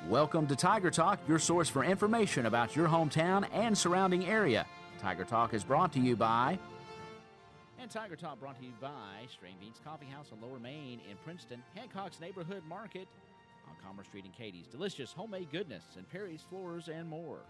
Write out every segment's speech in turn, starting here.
Welcome to Tiger Talk, your source for information about your hometown and surrounding area. Tiger Talk is brought to you by... And Tiger Talk brought to you by Strain Beans Coffee House on Lower Main in Princeton, Hancock's Neighborhood Market on Commerce Street in Katie's, delicious homemade goodness, and Perry's Floors and more.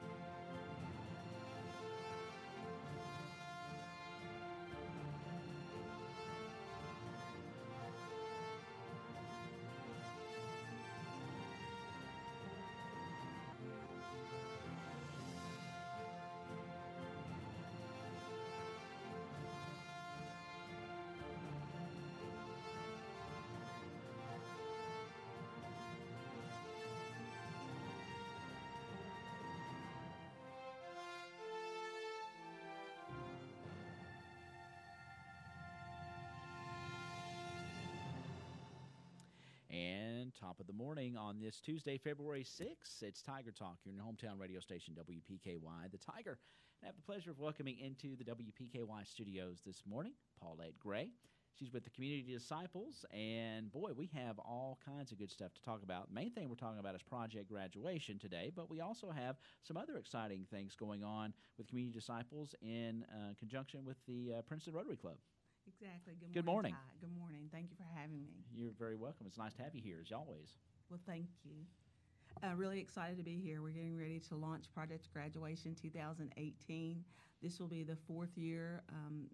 And top of the morning on this Tuesday, February 6th, it's Tiger Talk here in your hometown radio station, WPKY, The Tiger. And I have the pleasure of welcoming into the WPKY studios this morning, Paulette Gray. She's with the Community Disciples, and boy, we have all kinds of good stuff to talk about. The main thing we're talking about is Project Graduation today, but we also have some other exciting things going on with Community Disciples in conjunction with the Princeton Rotary Club. Exactly. Good morning. Ty. Good morning. Thank you for having me. You're very welcome. It's nice to have you here, as always. Well, thank you. Really excited to be here. We're getting ready to launch Project Graduation 2018. This will be the fourth year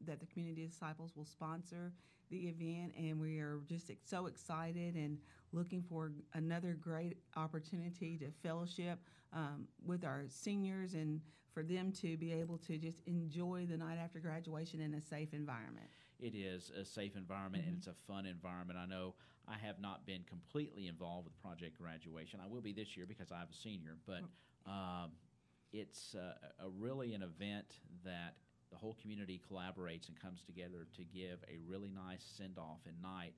that the Community Disciples will sponsor the event, and we are just so excited and looking for another great opportunity to fellowship with our seniors and for them to be able to just enjoy the night after graduation in a safe environment. It is a safe environment, and it's a fun environment. I know I have not been completely involved with Project Graduation. I will be this year because I have a senior, but it's really an event that the whole community collaborates and comes together to give a really nice send-off and night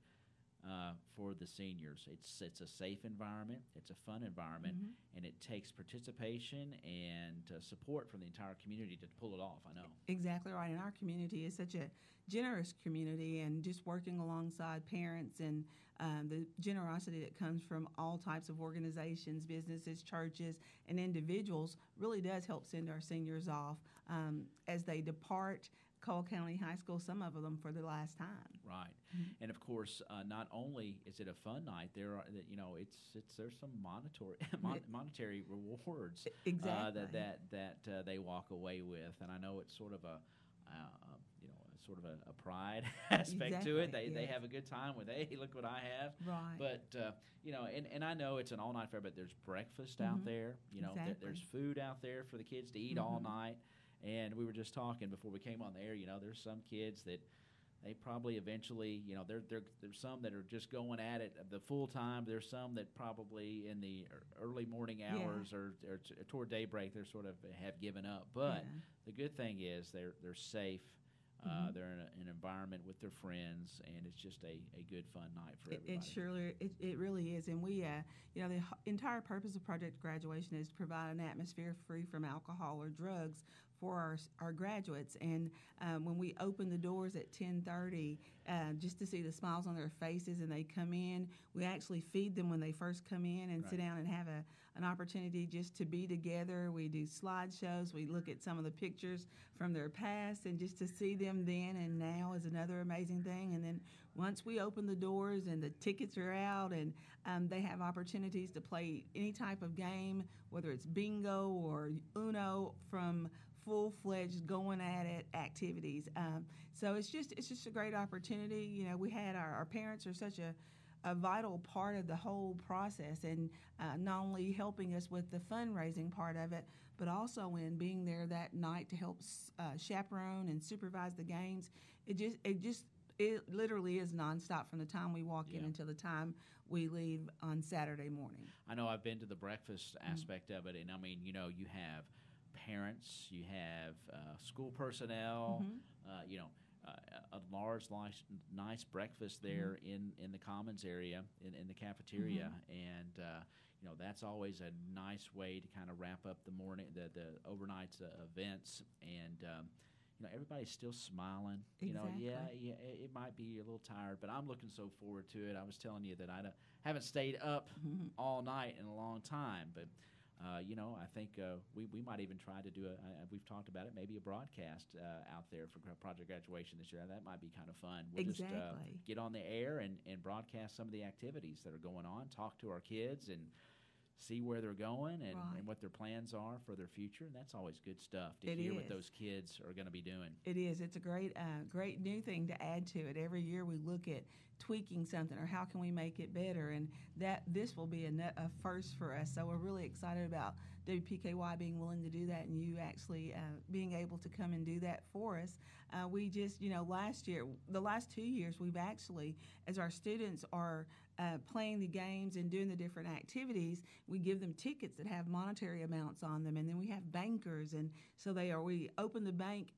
for the seniors. It's a safe environment, it's a fun environment, and it takes participation and support from the entire community to pull it off, I know. Exactly right. And our community is such a generous community, and just working alongside parents and the generosity that comes from all types of organizations, businesses, churches, and individuals really does help send our seniors off as they depart Cole County High School, some of them for the last time. Right, and of course, not only is it a fun night, there's some monetary rewards Exactly. that they walk away with, and I know it's sort of a pride aspect to it. They have a good time with, hey, look what I have. Right. But and I know it's an all night fair, but there's breakfast out there. Exactly. There's food out there for the kids to eat all night. And we were just talking before we came on the air, there's some kids that they probably eventually, there's some that are just going at it the full time. There's some that probably in the early morning hours or toward daybreak, they're sort of have given up. But the good thing is they're safe. They're in an environment with their friends, and it's just a good, fun night for everybody. It really is. And we, the entire purpose of Project Graduation is to provide an atmosphere free from alcohol or drugs for our graduates. And when we open the doors at 10:30, just to see the smiles on their faces and they come in, we actually feed them when they first come in and sit down and have an opportunity just to be together. We do slideshows. We look at some of the pictures from their past, and just to see them then and now is another amazing thing. And then once we open the doors and the tickets are out, and they have opportunities to play any type of game, whether it's bingo or Uno, from full-fledged going at it activities. So it's just a great opportunity. We had our parents are such a vital part of the whole process, and not only helping us with the fundraising part of it, but also in being there that night to help chaperone and supervise the games. It literally is nonstop from the time we walk in until the time we leave on Saturday morning. I know I've been to the breakfast aspect of it, and I mean, you have parents, you have school personnel, a large, nice breakfast there in the commons area, in the cafeteria, and that's always a nice way to kind of wrap up the morning, the overnight events, and everybody's still smiling. Exactly. It might be a little tired, but I'm looking so forward to it. I was telling you that I haven't stayed up all night in a long time. But I think we might even try to do we've talked about it, maybe a broadcast out there for Project Graduation this year. That might be kind of fun. We'll just get on the air and broadcast some of the activities that are going on, talk to our kids, and see where they're going and what their plans are for their future. And that's always good stuff to hear what those kids are going to be doing. It is. It's a great new thing to add to it. Every year we look at tweaking something or how can we make it better, and this will be a first for us. So we're really excited about WPKY being willing to do that, and you actually being able to come and do that for us. We just, last year, the last 2 years, we've actually, as our students are playing the games and doing the different activities, we give them tickets that have monetary amounts on them, and then we have bankers, and so we open the bank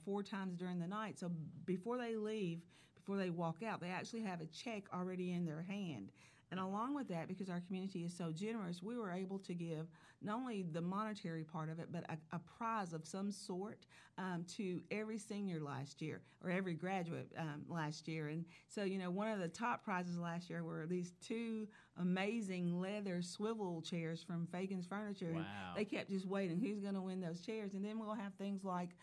4 times during the night. So before they leave, before they walk out, they actually have a check already in their hand. And along with that, because our community is so generous, we were able to give not only the monetary part of it, but a prize of some sort to every senior last year, or every graduate last year. And so, one of the top prizes last year were these 2 amazing leather swivel chairs from Fagan's Furniture. Wow. And they kept just waiting, who's going to win those chairs? And then we'll have things like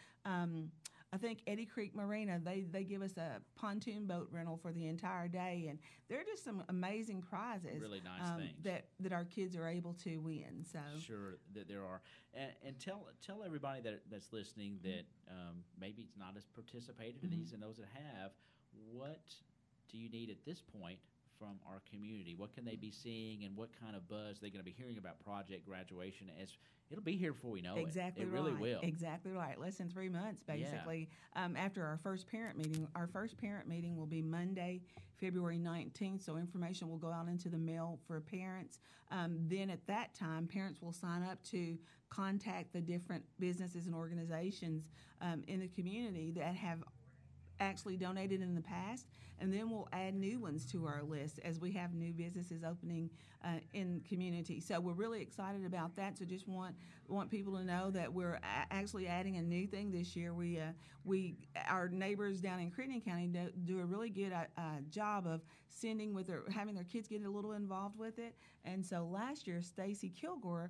I think Eddy Creek Marina, they give us a pontoon boat rental for the entire day, and they're just some amazing prizes. Really nice things that our kids are able to win. So sure that there are, and tell everybody that's listening that maybe it's not as participated in these, and those that have, what do you need at this point from our community? What can they be seeing, and what kind of buzz are they going to be hearing about Project Graduation? As it'll be here before we know exactly it. It right. really will. Exactly right. Less than 3 months, basically. Yeah. After our first parent meeting. Our first parent meeting will be Monday, February 19th, so information will go out into the mail for parents. Then at that time, parents will sign up to contact the different businesses and organizations in the community that have actually donated in the past, and then we'll add new ones to our list as we have new businesses opening in the community. So we're really excited about that. So just want people to know that we're actually adding a new thing this year. Our neighbors down in Crittenden County do a really good job of having their kids get a little involved with it. And so last year, Stacy Kilgore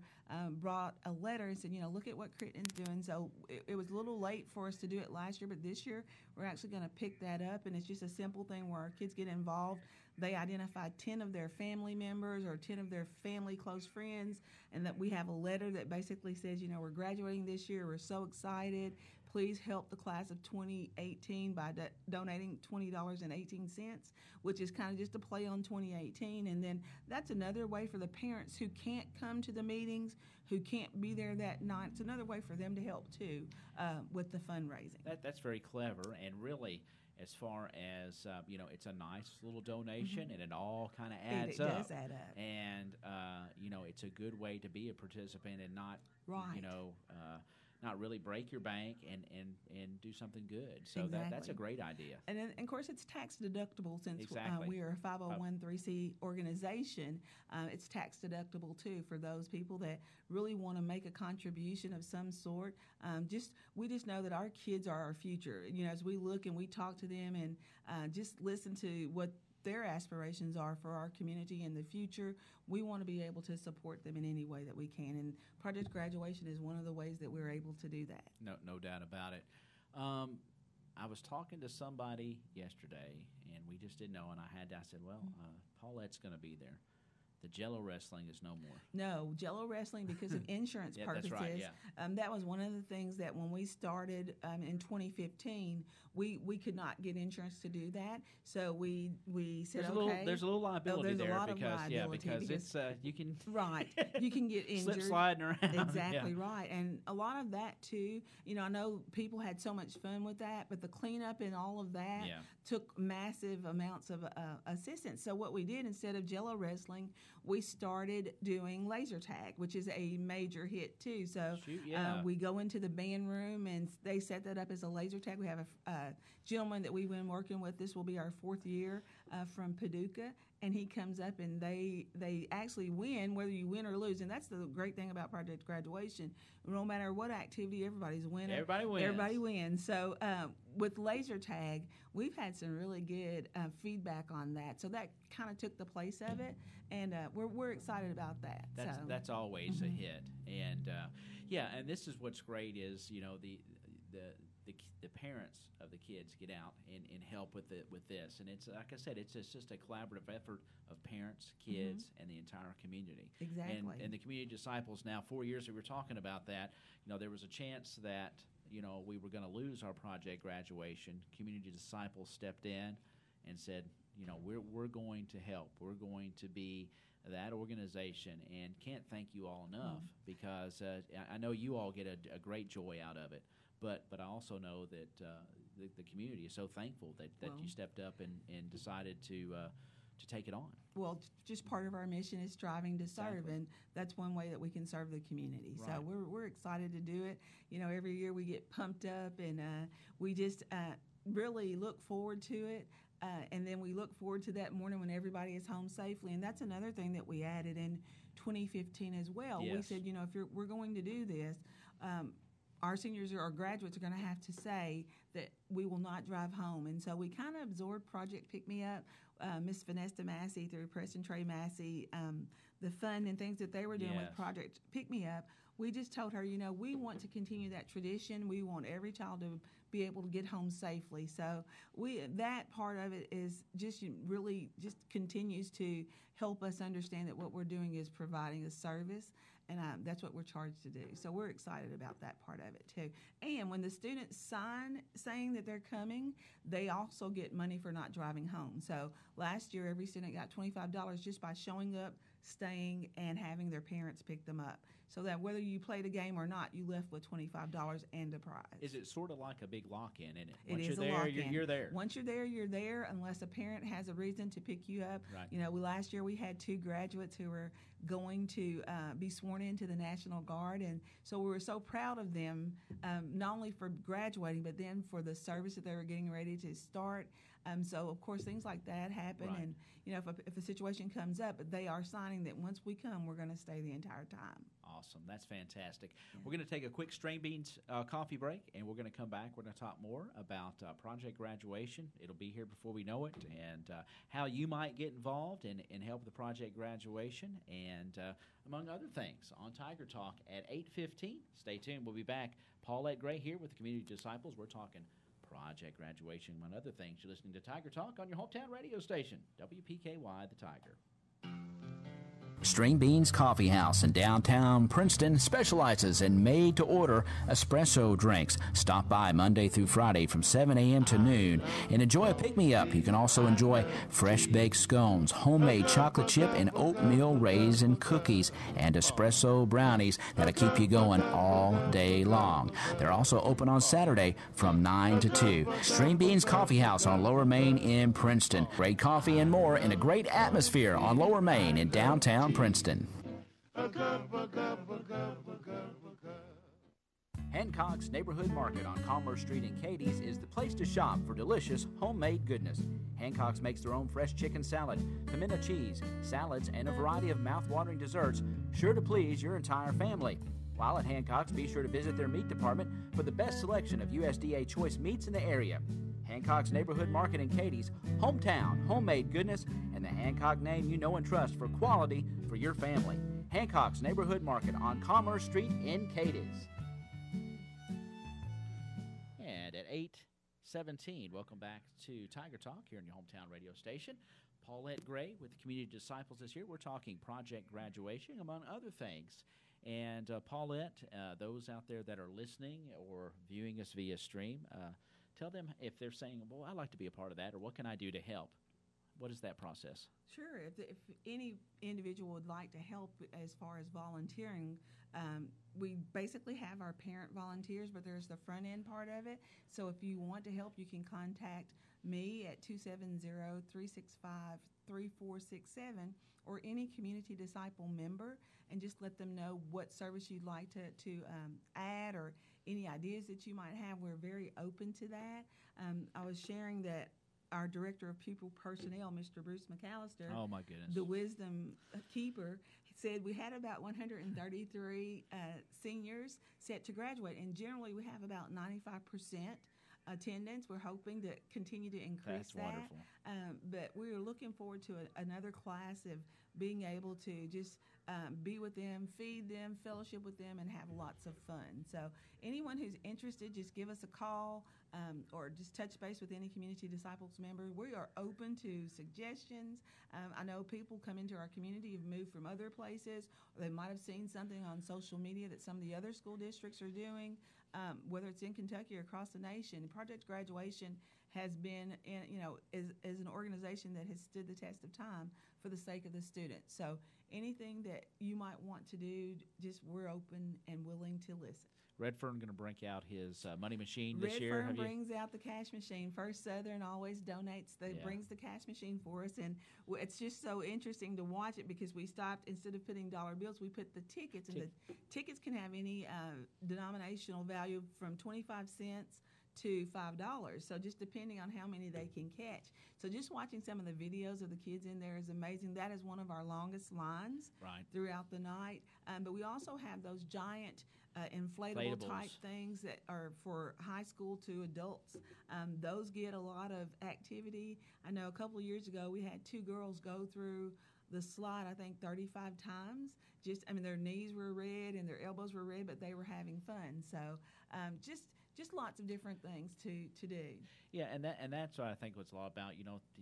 brought a letter and said, look at what Crittenden's doing. So it was a little late for us to do it last year, but this year we're actually going to pick that up, and it's just a simple thing where our kids get involved. They identify 10 of their family members or 10 of their family close friends, and that we have a letter that basically says, we're graduating this year. We're so excited. Please help the class of 2018 by donating $20.18, which is kind of just a play on 2018. And then that's another way for the parents who can't come to the meetings, who can't be there that night. It's another way for them to help, too, with the fundraising. That's very clever, and really, as far as, it's a nice little donation, and it all kind of adds up. It does add up. And, it's a good way to be a participant and not, right. Not really break your bank and do something good. So exactly. That's a great idea. And then, of course, it's tax deductible since exactly. We are a 501(c) organization. It's tax deductible, too, for those people that really want to make a contribution of some sort. We just know that our kids are our future. As we look and we talk to them and just listen to what their aspirations are for our community in the future, we want to be able to support them in any way that we can. And Project Graduation is one of the ways that we're able to do that. No doubt about it. I was talking to somebody yesterday, and we just didn't know, and I said, Paulette's going to be there. The Jello wrestling is no more. No, Jello wrestling, because of insurance purposes. That's right, yeah. That was one of the things that when we started in 2015, we could not get insurance to do that. So we said, there's a little liability there because it's you can right, you can get injured, slip sliding around. Exactly right, and a lot of that too. I know people had so much fun with that, but the cleanup and all of that took massive amounts of assistance. So what we did, instead of Jello wrestling, we started doing laser tag, which is a major hit too. So we go into the band room and they set that up as a laser tag. We have a gentleman that we've been working with. This will be our 4th year from Paducah, and he comes up and they actually win, whether you win or lose. And that's the great thing about Project Graduation. No matter what activity, everybody's a winner. Everybody wins. Everybody wins. So with laser tag, we've had some really good feedback on that. So that kind of took the place of it, and we're excited about that. That's always a hit. And and this is what's great is the parents of the kids get out and help with this, and it's like I said, it's just a collaborative effort of parents, kids, and the entire community. Exactly. And the community disciples now 4 years we were talking about that. There was a chance that we were going to lose our project graduation. Community disciples stepped in and said, we're going to help. We're going to be that organization, and can't thank you all enough because I know you all get a great joy out of it. But I also know that the community is so thankful that you stepped up and decided to take it on. Well, just part of our mission is striving to serve, Exactly. and that's one way that we can serve the community. Right. So we're excited to do it. Every year we get pumped up, and we just really look forward to it. And then we look forward to that morning when everybody is home safely. And that's another thing that we added in 2015 as well. Yes. We said, if we're going to do this, our seniors or our graduates are going to have to say that we will not drive home. And so we kind of absorbed Project Pick Me Up, Miss Vanessa Massey through Preston Trey Massey, the fun and things that they were doing with Project Pick Me Up. We just told her, we want to continue that tradition. We want every child to be able to get home safely. So that part of it is just really just continues to help us understand that what we're doing is providing a service, and that's what we're charged to do. So we're excited about that part of it too. And when the students sign saying that they're coming, they also get money for not driving home. So last year, every student got $25 just by showing up, staying, and having their parents pick them up. So that whether you played a game or not, you left with $25 and a prize. Is it sort of like a big lock-in, isn't it? It Once is you're a there, lock-in. you're there. Once you're there, you're there, unless a parent has a reason to pick you up. Right. Last year we had 2 graduates who were going to be sworn into the National Guard, and so we were so proud of them, not only for graduating, but then for the service that they were getting ready to start. So, of course, things like that happen, Right. and if a situation comes up, they are signing that once we come, we're going to stay the entire time. Awesome. That's fantastic. We're going to take a quick String Beans coffee break, and we're going to come back. We're going to talk more about Project Graduation. It'll be here before we know it, and how you might get involved and help the Project Graduation, and among other things, on Tiger Talk at 8:15. Stay tuned. We'll be back. Paulette Gray here with the Community Disciples. We're talking Project Graduation, among other things. You're listening to Tiger Talk on your hometown radio station, WPKY The Tiger. String Beans Coffee House in downtown Princeton specializes in made-to-order espresso drinks. Stop by Monday through Friday from 7 a.m. to noon and enjoy a pick-me-up. You can also enjoy fresh-baked scones, homemade chocolate chip and oatmeal raisin cookies, and espresso brownies that'll keep you going all day long. They're also open on Saturday from 9 to 2. String Beans Coffee House on Lower Main in Princeton. Great coffee and more in a great atmosphere on Lower Main in downtown Princeton. Hancock's Neighborhood Market on Commerce Street in Cadiz is the place to shop for delicious homemade goodness. Hancock's makes their own fresh chicken salad, pimento cheese, salads, and a variety of mouth-watering desserts sure to please your entire family. While at Hancock's, be sure to visit their meat department for the best selection of USDA choice meats in the area. Hancock's Neighborhood Market in Cadiz, hometown, homemade goodness, and the Hancock name you know and trust for quality for your family. Hancock's Neighborhood Market on Commerce Street in Cadiz. And at 8:17, welcome back to Tiger Talk here on your hometown radio station. Paulette Gray with the Community Disciples this year. We're talking Project Graduation, among other things. And Paulette, those out there that are listening or viewing us via stream, tell them if they're saying, well, I'd like to be a part of that, or what can I do to help? What is that process? Sure. If any individual would like to help as far as volunteering, we basically have our parent volunteers, but there's the front end part of it. So if you want to help, you can contact me at 270-365-3467 or any Community Disciple member, and just let them know what service you'd like to add or any ideas that you might have. We're very open to that. I was sharing that our director of pupil personnel, Mr. Bruce McAllister, Oh, my goodness. the wisdom keeper, said we had about 133 seniors set to graduate, and generally we have about 95% attendance. We're hoping to continue to increase That's wonderful. but we are looking forward to another class of being able to just be with them, feed them, fellowship with them, and have lots of fun. So anyone who's interested, just give us a call or just touch base with any Community Disciples member. We are open to suggestions. I know people come into our community who've moved from other places, or they might have seen something on social media that some of the other school districts are doing, whether it's in Kentucky or across the nation. Project Graduation has been, is an organization that has stood the test of time for the sake of the students. So anything that you might want to do, just we're open and willing to listen. Redfern going to break out his money machine this year. Redfern brings out the cash machine. First Southern always donates, brings the cash machine for us, and it's just so interesting to watch it because we stopped, instead of putting dollar bills, we put the tickets, and the tickets can have any denominational value from 25 cents to $5. So just depending on how many they can catch. So just watching some of the videos of the kids in there is amazing. That is one of our longest lines throughout the night. But we also have those giant inflatable type things that are for high school to adults. Those get a lot of activity. I know a couple of years ago we had 2 girls go through the slide, I think 35 times. Their knees were red and their elbows were red, but they were having fun. So just lots of different things to do. Yeah, and that's what I think what's a lot about.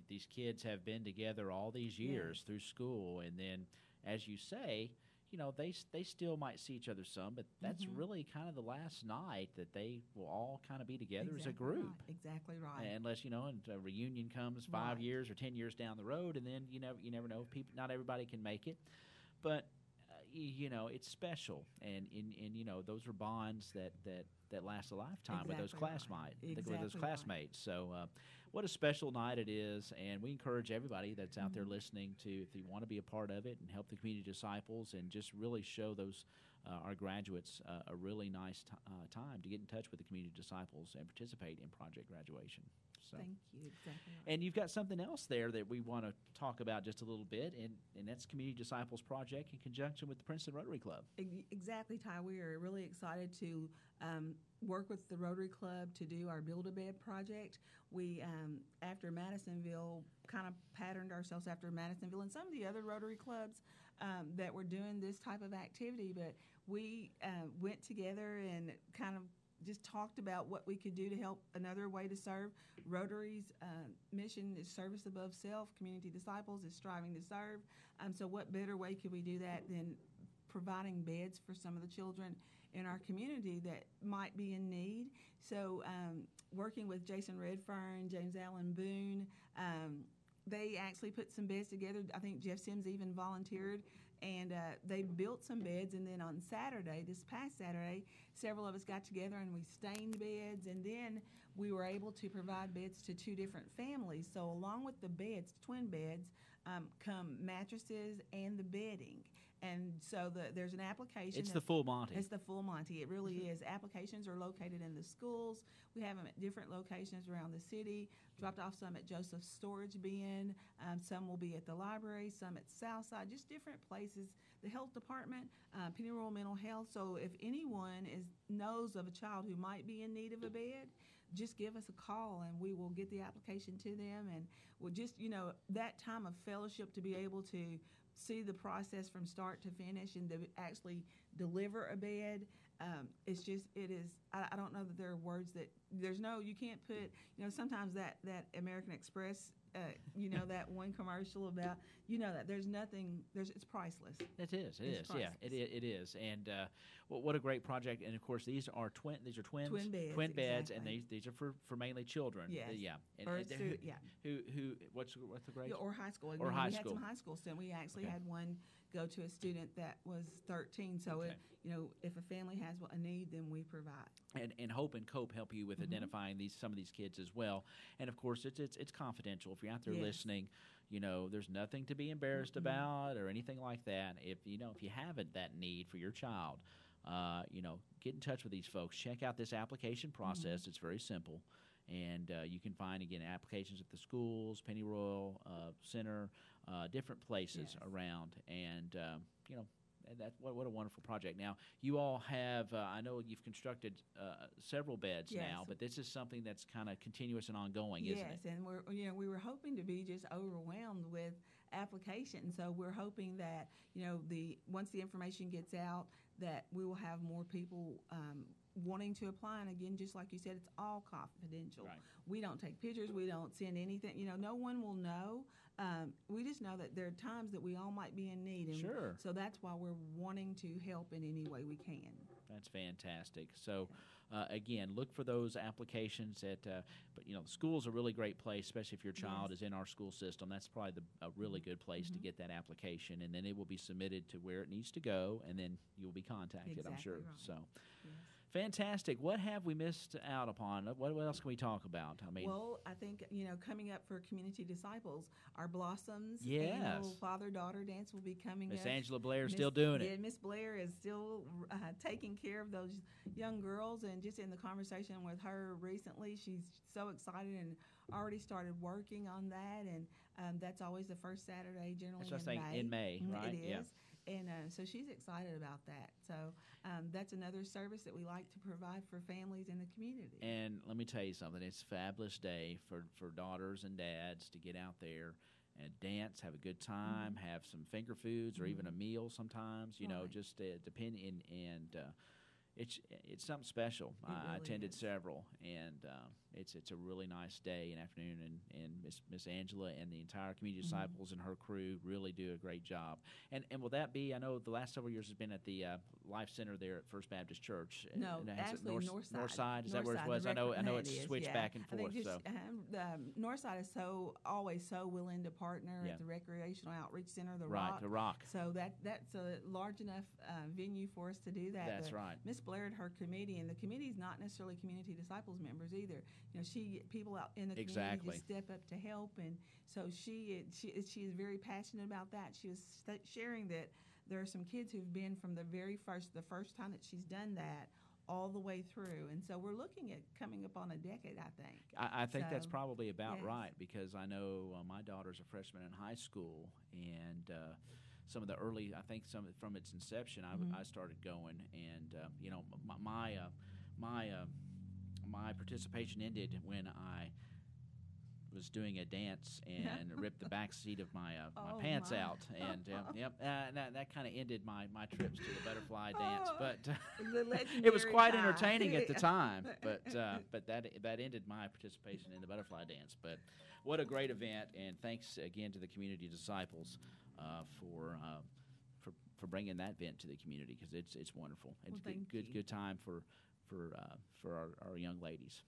These kids have been together all these years through school, and then, as you say, they still might see each other some, but that's really kind of the last night that they will all kind of be together as a group. Right. Exactly right. Unless and a reunion comes 5 years or 10 years down the road, and then you never know. Not everybody can make it, but it's special, and those are bonds that last a lifetime with those classmates. So what a special night it is, and we encourage everybody that's out there listening to, if you want to be a part of it and help the Community Disciples and just really show those our graduates a really nice time to get in touch with the Community Disciples and participate in Project Graduation. So. Thank you. Exactly right. And you've got something else there that we want to talk about just a little bit, and that's Community Disciples Project in conjunction with the Princeton Rotary Club. Exactly, Ty. We are really excited to work with the Rotary Club to do our Build-A-Bed project. We, after Madisonville, kind of patterned ourselves after Madisonville and some of the other Rotary clubs that were doing this type of activity, but we went together and kind of just talked about what we could do to help. Another way to serve. Rotary's mission is service above self. Community Disciples is striving to serve. So what better way could we do that than providing beds for some of the children in our community that might be in need? So working with Jason Redfern, James Allen Boone, they actually put some beds together. I think Jeff Sims even volunteered, and they built some beds. And then on Saturday, this past Saturday, several of us got together and we stained beds, and then we were able to provide beds to 2 different families. So along with the beds, twin beds, come mattresses and the bedding. And so there's an application. It's the full Monty. It's the full Monty. It really is. Applications are located in the schools. We have them at different locations around the city. Dropped off some at Joseph's Storage Bin. Some will be at the library. Some at Southside. Just different places. The health department, Penny Rural Mental Health. So if anyone knows of a child who might be in need of a bed, just give us a call and we will get the application to them. And we'll just, that time of fellowship, to be able to see the process from start to finish and to actually deliver a bed. I don't know that there are words that, you can't put, sometimes that American Express, that one commercial about, that there's nothing, it's priceless. It is, priceless. Yeah, it is. And what a great project. And of course, these are twins. Twin beds, and these are for mainly children. Yes. Yeah. And what's the grade? Yeah, or high school. Or high school. We had some high school students. We actually had one go to a student that was 13. So if a family has a need, then we provide. And Hope and Cope help you with identifying some of these kids as well. And of course, it's confidential. If you're out there listening, there's nothing to be embarrassed about or anything like that. If you have that need for your child, get in touch with these folks. Check out this application process. It's very simple. And you can find, again, applications at the schools, Pennyroyal Center, different places around. And, and that's what a wonderful project. Now, you all have, I know you've constructed several beds now, but this is something that's kind of continuous and ongoing, isn't it? Yes, and we were hoping to be just overwhelmed with applications. So we're hoping that, once the information gets out, that we will have more people wanting to apply. And again, just like you said, it's all confidential. Right. We don't take pictures. We don't send anything. No one will know. We just know that there are times that we all might be in need. And Sure. So that's why we're wanting to help in any way we can. That's fantastic. So, again, look for those applications at, but the school's a really great place, especially if your child is in our school system. That's probably a really good place to get that application, and then it will be submitted to where it needs to go, and then you'll be contacted, I'm sure. Right. So. Yes. Fantastic. What have we missed out upon? What else can we talk about? Well, I think, coming up for Community Disciples, our Blossoms Yes. father-daughter dance will be coming up. Miss Angela Blair is still doing it. Yeah, Miss Blair is still taking care of those young girls, and just in the conversation with her recently, she's so excited and already started working on that, and that's always the first Saturday generally in May, right? It is. Yeah. And so she's excited about that. So that's another service that we like to provide for families in the community. And let me tell you something. It's a fabulous day for daughters and dads to get out there and dance, have a good time, have some finger foods or even a meal sometimes, just depending. And it's something special. I attended several, and it's a really nice day and afternoon, and Miss Angela and the entire Community Disciples and her crew really do a great job. And will that be? I know the last several years has been at the Life Center there at First Baptist Church. No, actually Northside. Is that where it was? I know it's switched back and forth. The Northside is always so willing to partner at the Recreational Outreach Center, the Rock. So that's a large enough venue for us to do that. That's right. Miss Blair and her committee, and the committee is not necessarily Community Disciples members either. People out in the community just step up to help, and so she is very passionate about that. She was sharing that there are some kids who've been from the first time that she's done that all the way through, and so we're looking at coming up on a decade, I think. I think that's probably about right, because I know my daughter's a freshman in high school, and some of the early, I think some from its inception, I started going, and my participation ended when I was doing a dance and ripped the back seat of my pants out, and that kind of ended my trips to the butterfly dance. But it was quite entertaining at the time. But that ended my participation in the butterfly dance. But what a great event, and thanks again to the Community Disciples for bringing that event to the community, because it's wonderful. It's good time for our young ladies.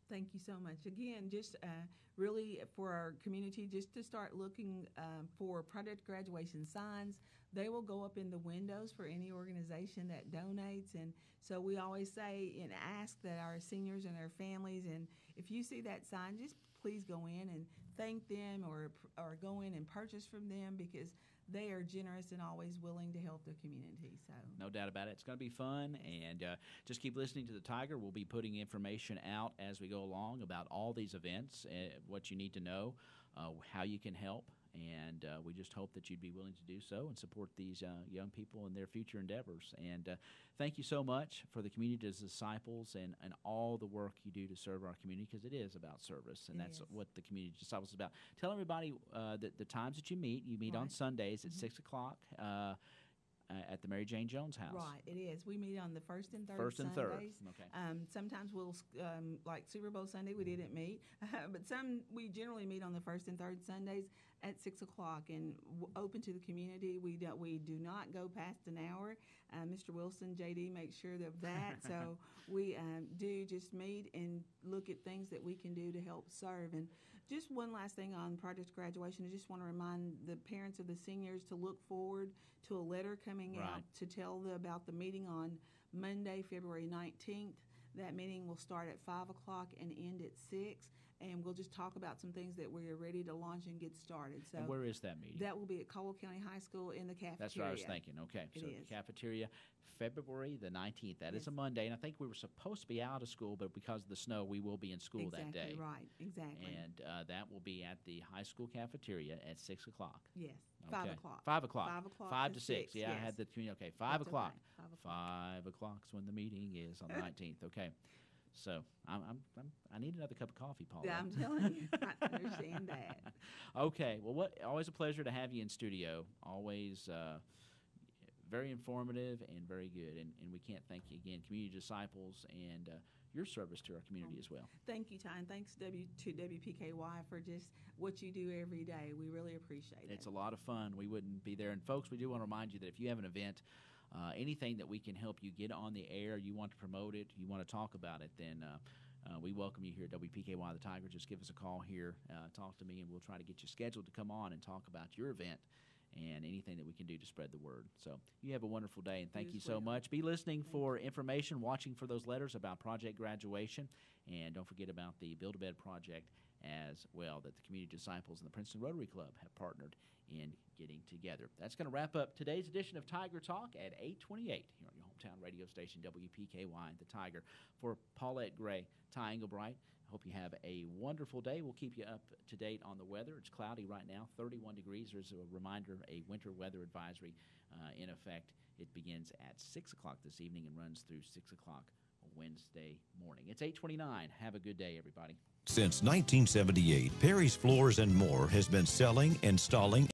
Thank you so much. Again, just really for our community, just to start looking for project graduation signs. They will go up in the windows for any organization that donates. And so we always say and ask that our seniors and their families, and if you see that sign, just please go in and thank them or go in and purchase from them, because they are generous and always willing to help the community. So no doubt about it. It's going to be fun, and just keep listening to the Tiger. We'll be putting information out as we go along about all these events, what you need to know, how you can help, and we just hope that you'd be willing to do so and support these young people in their future endeavors. And thank you so much for the Community Disciples and all the work you do to serve our community, because it is about service, and that's what the Community Disciples is about. Tell everybody the times that you meet. You meet on Sundays at 6 o'clock at the Mary Jane Jones House. Right, it is. We meet on the first and third First and third, Sundays. okay. Sometimes we'll, like Super Bowl Sunday, we didn't meet, but we generally meet on the first and third Sundays at 6 o'clock, and open to the community. We do not go past an hour. Mr. Wilson, JD, makes sure of that. So we do just meet and look at things that we can do to help serve. And just one last thing on Project Graduation, I just want to remind the parents of the seniors to look forward to a letter coming out to tell them about the meeting on Monday, February 19th. That meeting will start at 5 o'clock and end at 6. and we'll just talk about some things that we're ready to launch and get started. So And where is that meeting? that will be at Caldwell County High School in the cafeteria. That's what I was thinking. Okay, It so is. cafeteria, February the 19th. That is Yes. a Monday, and I think we were supposed to be out of school, but because of the snow, we will be in school Exactly that day. right. Exactly. And that will be at the high school cafeteria at 6 o'clock. Yes. Okay. 5 o'clock. 5 o'clock. 5 o'clock 5 to to 6. 6, Yeah, I yes. had the community. Okay, 5 That's o'clock. okay. 5 o'clock. 5 o'clock is when the meeting is on the 19th. Okay. So I need another cup of coffee, Paula. Yeah, I'm telling you. I understand that. Okay. Well, always a pleasure to have you in studio. Always very informative and very good. And we can't thank you again, Community Disciples, and your service to our community as well. Thank you, Ty, and thanks to WPKY for just what you do every day. We really appreciate it. It's a lot of fun. We wouldn't be there. And, folks, we do want to remind you that if you have an event, anything that we can help you get on the air, you want to promote it, you want to talk about it, then we welcome you here at WPKY The Tiger. Just give us a call here, talk to me, and we'll try to get you scheduled to come on and talk about your event and anything that we can do to spread the word. So you have a wonderful day, and thank you so much. Be listening for information, watching for those letters about project graduation, and don't forget about the Build-A-Bed project as well that the Community Disciples and the Princeton Rotary Club have partnered in getting together. That's going to wrap up today's edition of Tiger Talk at 8:28 here on your hometown radio station, WPKY, The Tiger. For Paulette Gray, Ty Englebright, I hope you have a wonderful day. We'll keep you up to date on the weather. It's cloudy right now, 31 degrees. There's a reminder, a winter weather advisory in effect. It begins at 6 o'clock this evening and runs through 6 o'clock Wednesday morning. It's 8:29. Have a good day, everybody. Since 1978, Perry's Floors and More has been selling, installing,